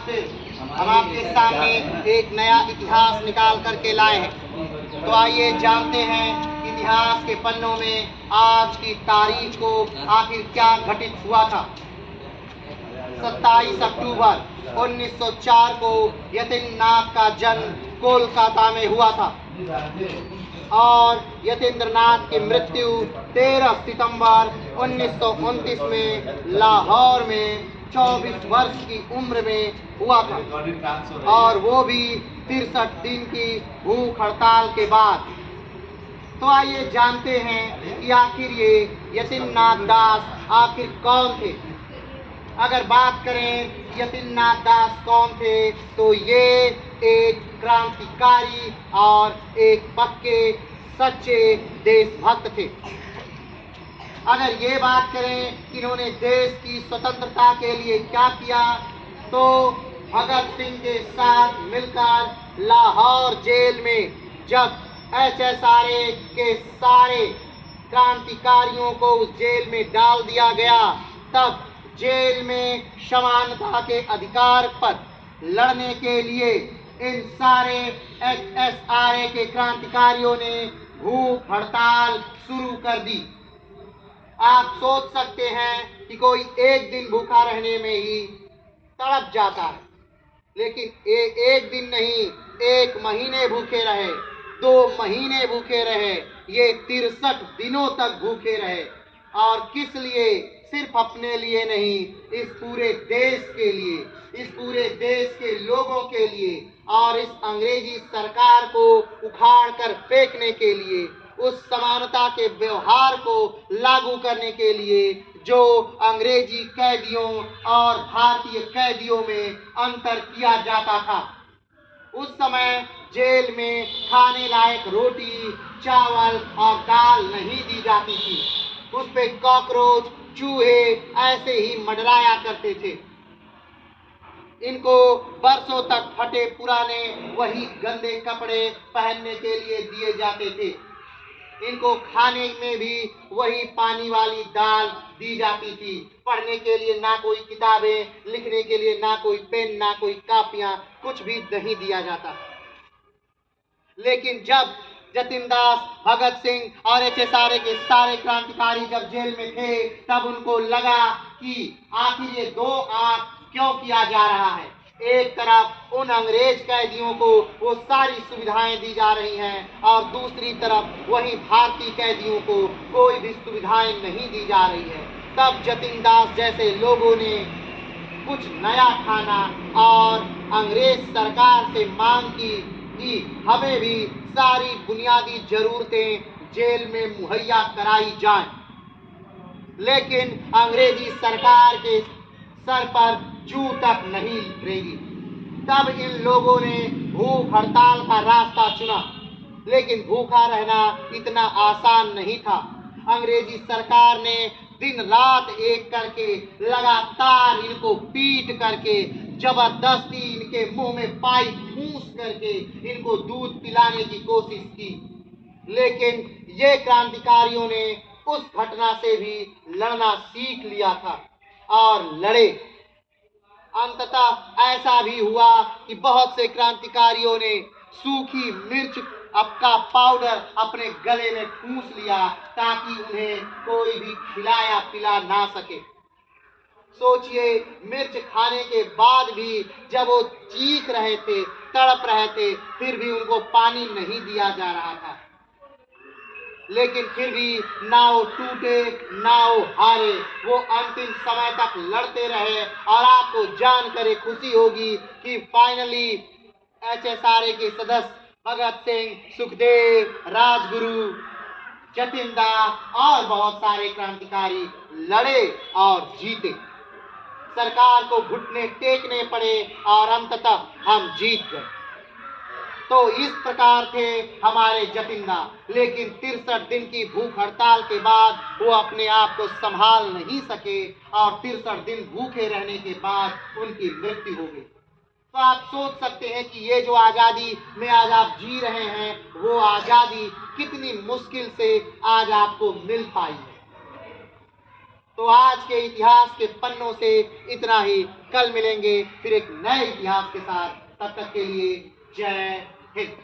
फिर हम आपके सामने एक नया इतिहास निकाल करके लाए हैं। तो आइए जानते हैं इतिहास के पन्नों में आज की तारीख को आखिर क्या घटित हुआ था। 27 अक्टूबर 1904 को यतीन्द्रनाथ का जन्म कोलकाता में हुआ था और यतीन्द्रनाथ की मृत्यु 13 सितंबर 1929 में लाहौर में 24 वर्ष की उम्र में हुआ था और वो भी 63 दिन की भूख हड़ताल के बाद। तो आइए जानते हैं कि आखिर ये यतीन्द्रनाथ दास आखिर कौन थे। अगर बात करें यतीन्द्रनाथ दास कौन थे तो ये एक क्रांतिकारी और एक पक्के सच्चे देशभक्त थे। अगर ये बात करें कि इन्होंने देश की स्वतंत्रता के लिए क्या किया तो भगत सिंह के साथ मिलकर लाहौर जेल में जब HSRA के सारे क्रांतिकारियों को उस जेल में डाल दिया गया तब जेल में समानता के अधिकार पर लड़ने के लिए इन सारे HSRA के क्रांतिकारियों ने भूख हड़ताल शुरू कर दी। आप सोच सकते हैं कि कोई एक दिन भूखा रहने में ही तड़प जाता है, लेकिन एक दिन नहीं, 1 महीने भूखे रहे, 2 महीने भूखे रहे, ये 63 दिनों तक भूखे रहे। और किस लिए? सिर्फ अपने लिए नहीं, इस पूरे देश के लिए, इस पूरे देश के लोगों के लिए और इस अंग्रेजी सरकार को उखाड़ कर फेंकने के लिए, उस समानता के व्यवहार को लागू करने के लिए जो अंग्रेजी कैदियों और भारतीय कैदियों में अंतर किया जाता था। उस समय जेल में खाने लायक रोटी, चावल और दाल नहीं दी जाती थी। उस पे कॉकरोच, चूहे ऐसे ही मंडराया करते थे। इनको बरसों तक फटे पुराने वही गंदे कपड़े पहनने के लिए दिए जाते थे। इनको खाने में भी वही पानी वाली दाल दी जाती थी। पढ़ने के लिए ना कोई किताबें, लिखने के लिए ना कोई पेन, ना कोई कापियां, कुछ भी नहीं दिया जाता। लेकिन जब जतीनदास, भगत सिंह और HSRA के सारे क्रांतिकारी जब जेल में थे तब उनको लगा कि आखिर ये 2 आंख क्यों किया जा रहा है। एक तरफ उन अंग्रेज कैदियों को वो सारी सुविधाएं दी जा रही हैं और दूसरी तरफ वही भारतीय कैदियों को कोई भी सुविधाएं नहीं दी जा रही है। तब जतीनदास जैसे लोगों ने कुछ नया खाना और अंग्रेज सरकार से मांग की कि हमें भी सारी बुनियादी जरूरतें जेल में मुहैया कराई जाएं। लेकिन अंग्रेजी सरकार के सर पर जू तक नहीं रहेगी। तब इन लोगों ने भूख हड़ताल का रास्ता चुना, लेकिन भूखा रहना इतना आसान नहीं था। अंग्रेजी सरकार ने दिन रात एक करके लगातार इनको पीट करके जबरदस्ती इनके मुंह में पाइप ठूंस करके इनको दूध पिलाने की कोशिश की। लेकिन ये क्रांतिकारियों ने उस घटना से भी लड़ना सीख लिया था और लड़े। अंततः ऐसा भी हुआ कि बहुत से क्रांतिकारियों ने सूखी मिर्च का पाउडर अपने गले में ठूंस लिया ताकि उन्हें कोई भी खिलाया पिला ना सके। सोचिए, मिर्च खाने के बाद भी जब वो चीख रहे थे, तड़प रहे थे, फिर भी उनको पानी नहीं दिया जा रहा था। लेकिन फिर भी ना वो टूटे ना वो हारे, वो अंतिम समय तक लड़ते रहे। और आपको जानकर खुशी होगी कि फाइनली HSRA के सदस्य भगत सिंह, सुखदेव, राजगुरु, जतीनदास और बहुत सारे क्रांतिकारी लड़े और जीते। सरकार को घुटने टेकने पड़े और अंततः हम जीत गए। तो इस प्रकार थे हमारे जतीनदास। लेकिन 63 दिन की भूख हड़ताल के बाद वो अपने आप को संभाल नहीं सके और 63 दिन भूखे रहने के बाद उनकी मृत्यु हो गई। तो आप सोच सकते हैं कि ये जो आज़ादी में आज आप जी रहे हैं, वो आज़ादी कितनी मुश्किल से आज आपको मिल पाई है। तो आज के इतिहास के पन्नों से इतना ही। कल मिलेंगे फिर एक नए इतिहास के साथ। तब तक के लिए जय हिंद।